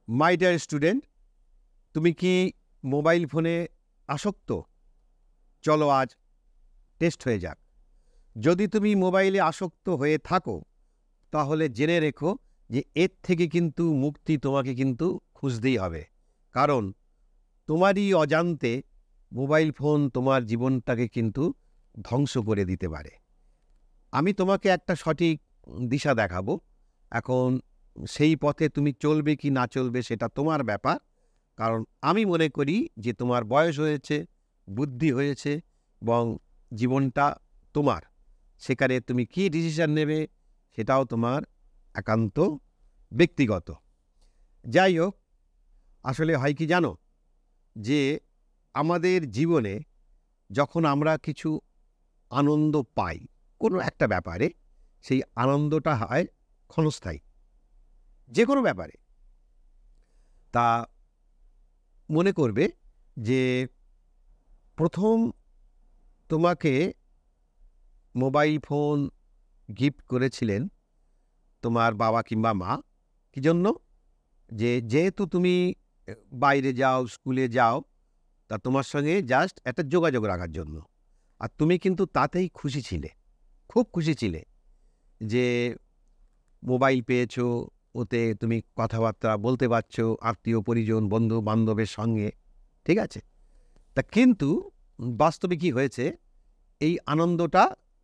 My dear student, তুমি কি mobile ফোনে আসক্ত? চলো আজ টেস্ট হয়ে যাক। যদি তুমি মোবাইলে আসক্ত হয়ে থাকো তাহলে জেনে রেখো যে এর থেকে কিন্তু মুক্তি তোমাকে কিন্তু খুঁজতেই হবে। কারণ তোমারই অজান্তে মোবাইল ফোন তোমার জীবনটাকে কিন্তু ধ্বংস করে দিতে পারে। আমি তোমাকে একটা সঠিক দিশা দেখাবো। এখন সেই পথে তুমি চলবে কি না চলবে সেটা তোমার ব্যাপার। কারণ আমি মনে করি যে তোমার বয়স হয়েছে, বুদ্ধি হয়েছে এবং জীবনটা তোমার। সেখানে তুমি কি ডিসিশন নেবে সেটাও তোমার একান্ত ব্যক্তিগত। যাই হোক, আসলে হয় কি জানো, যে আমাদের জীবনে যখন আমরা কিছু আনন্দ পাই কোনো একটা ব্যাপারে, সেই আনন্দটা হয় ক্ষণস্থায়ী, যে কোনো ব্যাপারে। তা মনে করবে যে প্রথম তোমাকে মোবাইল ফোন গিফট করেছিলেন তোমার বাবা কিংবা মা। কি জন্য? যেহেতু তুমি বাইরে যাও, স্কুলে যাও, তা তোমার সঙ্গে জাস্ট একটা যোগাযোগ রাখার জন্য। আর তুমি কিন্তু তাতেই খুশি ছিলে, খুব খুশি ছিলে যে মোবাইল পেয়েছো, ওতে তুমি কথাবার্তা বলতে পারছো আত্মীয় পরিজন বন্ধু বান্ধবের সঙ্গে, ঠিক আছে? তা কিন্তু বাস্তবে কি হয়েছে, এই আনন্দটা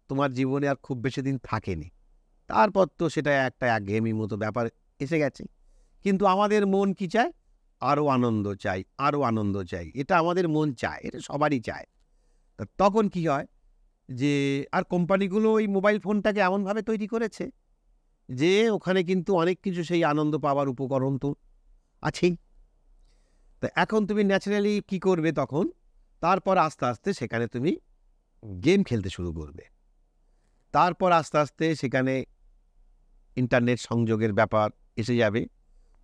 তোমার জীবনে আর খুব বেশি দিন থাকেনি। তারপর তো সেটা একটা একঘেয়েমির মতো ব্যাপার এসে গেছে। কিন্তু আমাদের মন কি চায়? আরও আনন্দ চাই, আরও আনন্দ চাই। এটা আমাদের মন চায়, এটা সবারই চায়। তা তখন কি হয়, যে আর কোম্পানিগুলো ওই মোবাইল ফোনটাকে এমনভাবে তৈরি করেছে যে ওখানে কিন্তু অনেক কিছু সেই আনন্দ পাওয়ার উপকরণ তো আছেই। তা এখন তুমি ন্যাচারালি কি করবে তখন? তারপর আস্তে আস্তে সেখানে তুমি গেম খেলতে শুরু করবে। তারপর আস্তে আস্তে সেখানে ইন্টারনেট সংযোগের ব্যাপার এসে যাবে।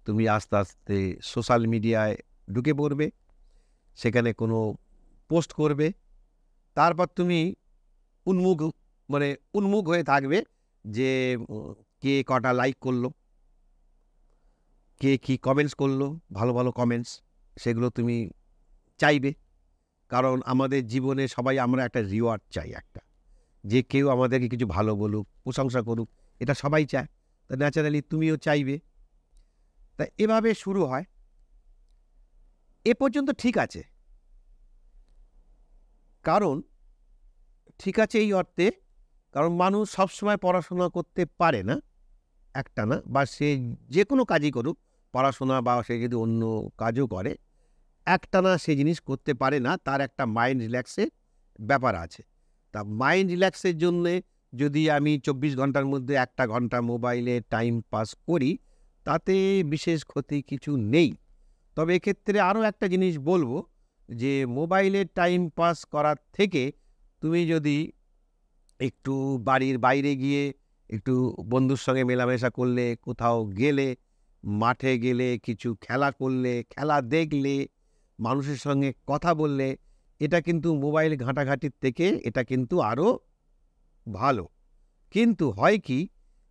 তুমি আস্তে আস্তে সোশ্যাল মিডিয়ায় ঢুকে পড়বে, সেখানে কোনো পোস্ট করবে। তারপর তুমি উন্মুখ মানে উন্মুখ হয়ে থাকবে যে কে কটা লাইক করলো, কে কি কমেন্টস করলো, ভালো ভালো কমেন্টস, সেগুলো তুমি চাইবে। কারণ আমাদের জীবনে সবাই আমরা একটা রিওয়ার্ড চাই, একটা যে কেউ আমাদেরকে কিছু ভালো বলুক, প্রশংসা করুক, এটা সবাই চায়। তা ন্যাচারালি তুমিও চাইবে। তা এভাবে শুরু হয়। এ পর্যন্ত ঠিক আছে। কারণ ঠিক আছে এই অর্থে, কারণ মানুষ সবসময় পড়াশোনা করতে পারে না একটানা, বা সে যে কোনো কাজই করুক, পড়াশোনা বা সে যদি অন্য কাজও করে, একটানা সে জিনিস করতে পারে না। তার একটা মাইন্ড রিল্যাক্সের ব্যাপার আছে। তা মাইন্ড রিল্যাক্সের জন্যে যদি আমি 24 ঘন্টার মধ্যে 1 ঘন্টা মোবাইলে টাইম পাস করি, তাতে বিশেষ ক্ষতি কিছু নেই। তবে এক্ষেত্রে আরও একটা জিনিস বলবো, যে মোবাইলে টাইম পাস করার থেকে তুমি যদি একটু বাড়ির বাইরে গিয়ে একটু বন্ধুর সঙ্গে মেলামেশা করলে, কোথাও গেলে, মাঠে গেলে, কিছু খেলা করলে, খেলা দেখলে, মানুষের সঙ্গে কথা বললে, এটা কিন্তু মোবাইল ঘাঁটাঘাঁটির থেকে এটা কিন্তু আরও ভালো। কিন্তু হয় কি,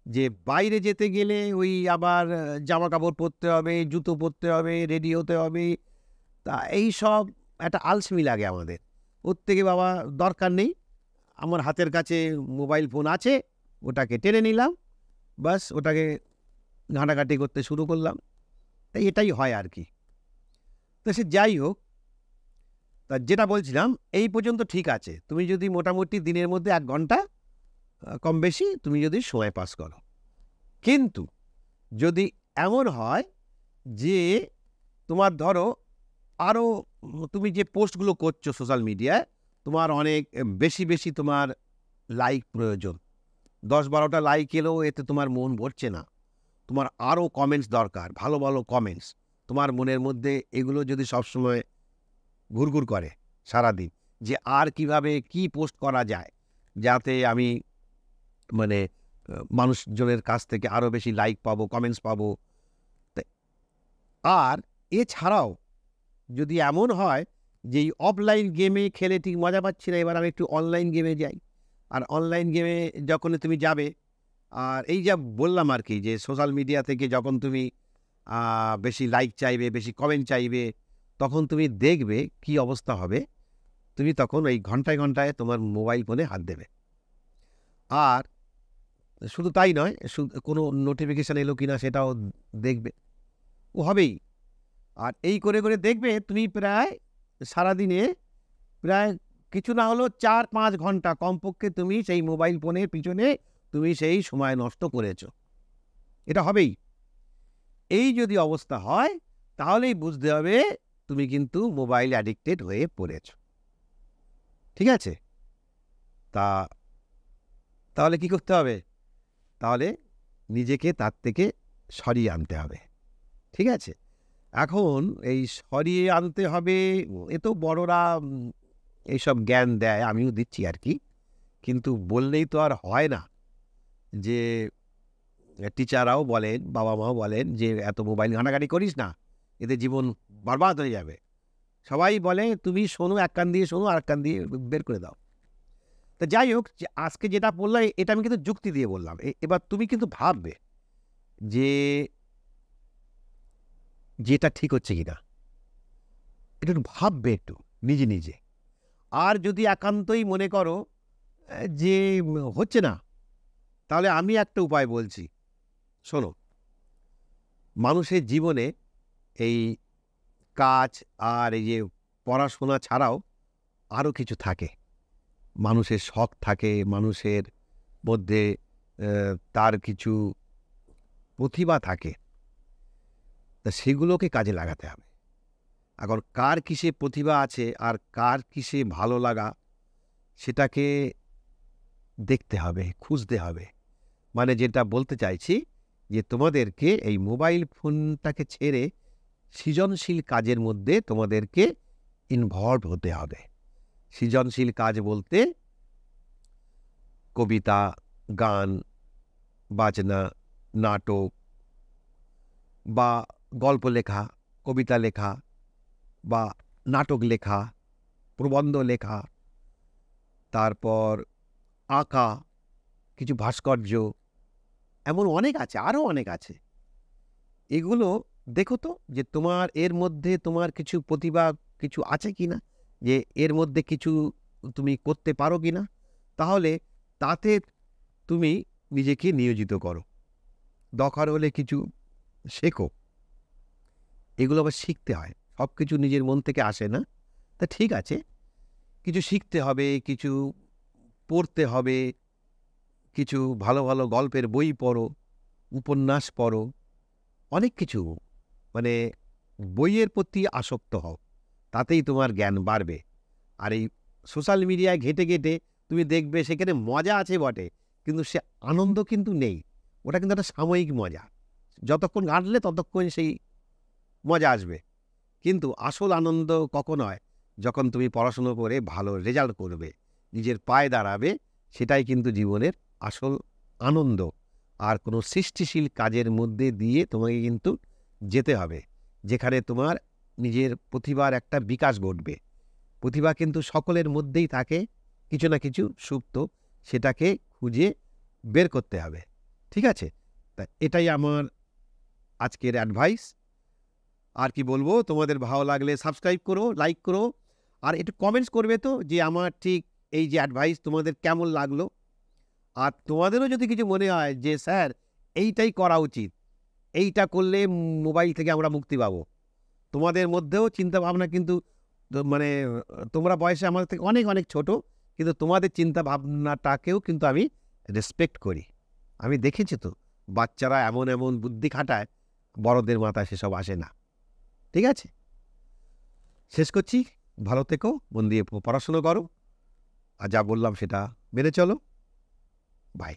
যে বাইরে যেতে গেলে ওই আবার জামা কাপড় পরতে হবে, জুতো পরতে হবে, রেডি হতে হবে। তা এই সব একটা আলসেমি লাগে আমাদের। ওর থেকে বাবা দরকার নেই, আমার হাতের কাছে মোবাইল ফোন আছে, ওটাকে টেনে নিলাম, বাস ওটাকে ঘাঁটাঘাঁটি করতে শুরু করলাম। তাই এটাই হয় আর কি। তো সে যাই হোক, তা যেটা বলছিলাম এই পর্যন্ত ঠিক আছে। তুমি যদি মোটামুটি দিনের মধ্যে 1 ঘন্টা কম বেশি তুমি যদি সময় পাস করো। কিন্তু যদি এমন হয় যে তোমার ধরো আরও তুমি যে পোস্টগুলো করছো সোশ্যাল মিডিয়ায়, তোমার অনেক বেশি বেশি তোমার লাইক প্রয়োজন, 10-12টা লাইক এলেও এতে তোমার মন ভরছে না, তোমার আরও কমেন্টস দরকার, ভালো ভালো কমেন্টস। তোমার মনের মধ্যে এগুলো যদি সবসময় ঘুরঘুর করে সারাদিন, যে আর কিভাবে কি পোস্ট করা যায় যাতে আমি মানে মানুষজনের কাছ থেকে আরও বেশি লাইক পাবো, কমেন্টস পাবো। আর এছাড়াও যদি এমন হয় যে এই অফলাইন গেমে খেলে ঠিক মজা পাচ্ছি না, এবার আমি একটু অনলাইন গেমে যাই। আর অনলাইন গেমে যখন তুমি যাবে, আর এই যা বললাম আর কি, যে সোশ্যাল মিডিয়া থেকে যখন তুমি বেশি লাইক চাইবে, বেশি কমেন্ট চাইবে, তখন তুমি দেখবে কি অবস্থা হবে। তুমি তখন ওই ঘন্টায় ঘন্টায় তোমার মোবাইল ফোনে হাত দেবে। আর শুধু তাই নয়, কোনো নোটিফিকেশান এলো কিনা সেটাও দেখবে, ও হবেই। আর এই করে করে দেখবে তুমি প্রায় সারাদিনে প্রায় কিছু না হলেও 4-5 ঘন্টা কমপক্ষে তুমি সেই মোবাইল ফোনের পিছনে তুমি সেই সময় নষ্ট করেছো। এটা হবেই। এই যদি অবস্থা হয় তাহলেই বুঝতে হবে তুমি কিন্তু মোবাইল অ্যাডিক্টেড হয়ে পড়েছো। ঠিক আছে? তাহলে কি করতে হবে? তাহলে নিজেকে তার থেকে সরিয়ে আনতে হবে। ঠিক আছে? এখন এই সরিয়ে আনতে হবে, এ তো বড়রা এইসব জ্ঞান দেয়, আমিও দিচ্ছি আর কি। কিন্তু বললেই তো আর হয় না। যে টিচাররাও বলেন, বাবা-মাও বলেন যে, "এত মোবাইল ঘাঁটাঘাঁটি করিস না, এতে জীবন বরবাদ হয়ে যাবে।" সবাই বলে, "তুমি শোনো, এক কান দিয়ে শোনো, আরেক কান দিয়ে বের করে দাও।" তো যাই হোক, যে আজকে যেটা বললাম এটা আমি কিন্তু যুক্তি দিয়ে বললাম। এবার তুমি কিন্তু ভাববে যে, এটা ঠিক হচ্ছে কিনা। এটা একটু ভাববে একটু নিজে, নিজে। আর যদি একান্তই মনে করো যে হচ্ছে না, তাহলে আমি একটা উপায় বলছি। শোনো, মানুষের জীবনে এই কাজ আর এই যে পড়াশোনা ছাড়াও আরও কিছু থাকে। মানুষের শখ থাকে, মানুষের মধ্যে তার কিছু প্রতিভা থাকে। তা সেগুলোকে কাজে লাগাতে হবে। এখন কার কিসে প্রতিভা আছে আর কার কিসে ভালো লাগা, সেটাকে দেখতে হবে, খুঁজতে হবে। মানে যেটা বলতে চাইছি যে তোমাদেরকে এই মোবাইল ফোনটাকে ছেড়ে সৃজনশীল কাজের মধ্যে তোমাদেরকে ইনভলভ হতে হবে। সৃজনশীল কাজ বলতে কবিতা, গান, বাজনা, নাটক বা গল্প লেখা, কবিতা লেখা বা নাটক লেখা, প্রবন্ধ লেখা, তারপর আঁকা, কিছু ভাস্কর্য, এমন অনেক আছে, আরও অনেক আছে। এগুলো দেখো তো যে তোমার এর মধ্যে তোমার কিছু প্রতিভা কিছু আছে কিনা, যে এর মধ্যে কিছু তুমি করতে পারো কিনা। তাহলে তাতে তুমি নিজেকে নিয়োজিত করো। দরকার হলে কিছু শেখো। এগুলো আবার শিখতে হয়, সব কিছু নিজের মন থেকে আসে না। তা ঠিক আছে, কিছু শিখতে হবে, কিছু পড়তে হবে, কিছু ভালো ভালো গল্পের বই পড়ো, উপন্যাস পড়ো, অনেক কিছু, মানে বইয়ের প্রতি আসক্ত হও, তাতেই তোমার জ্ঞান বাড়বে। আর এই সোশ্যাল মিডিয়ায় ঘেঁটে ঘেঁটে তুমি দেখবে সেখানে মজা আছে বটে, কিন্তু সে আনন্দ কিন্তু নেই। ওটা কিন্তু একটা সাময়িক মজা, যতক্ষণ ঘাঁটলে ততক্ষণ সেই মজা আসবে। কিন্তু আসল আনন্দ কখন হয়? যখন তুমি পড়াশুনো করে ভালো রেজাল্ট করবে, নিজের পায়ে দাঁড়াবে, সেটাই কিন্তু জীবনের আসল আনন্দ। আর কোনো সৃষ্টিশীল কাজের মধ্যে দিয়ে তোমাকে কিন্তু যেতে হবে, যেখানে তোমার নিজের প্রতিভার একটা বিকাশ ঘটবে। প্রতিভা কিন্তু সকলের মধ্যেই থাকে, কিছু না কিছু সুপ্ত, সেটাকে খুঁজে বের করতে হবে। ঠিক আছে? তা এটাই আমার আজকের অ্যাডভাইস। আর কি বলবো, তোমাদের ভালো লাগলে সাবস্ক্রাইব করো, লাইক করো, আর একটু কমেন্টস করবে তো যে আমার ঠিক এই যে অ্যাডভাইস তোমাদের কেমন লাগলো। আর তোমাদেরও যদি কিছু মনে হয় যে স্যার এইটাই করা উচিত, এইটা করলে মোবাইল থেকে আমরা মুক্তি পাবো, তোমাদের মধ্যেও চিন্তাভাবনা কিন্তু মানে তোমরা বয়সে আমাদের থেকে অনেক অনেক ছোট, কিন্তু তোমাদের চিন্তা ভাবনাটাকেও কিন্তু আমি রেসপেক্ট করি। আমি দেখেছি তো বাচ্চারা এমন এমন বুদ্ধি খাটায়, বড়দের মাথায় সেসব আসে না। ঠিক আছে, শেষ করছি। ভালো থেকো, মন দিয়ে পড়াশুনো করো, আর যা বললাম সেটা মেনে চলো। বাই।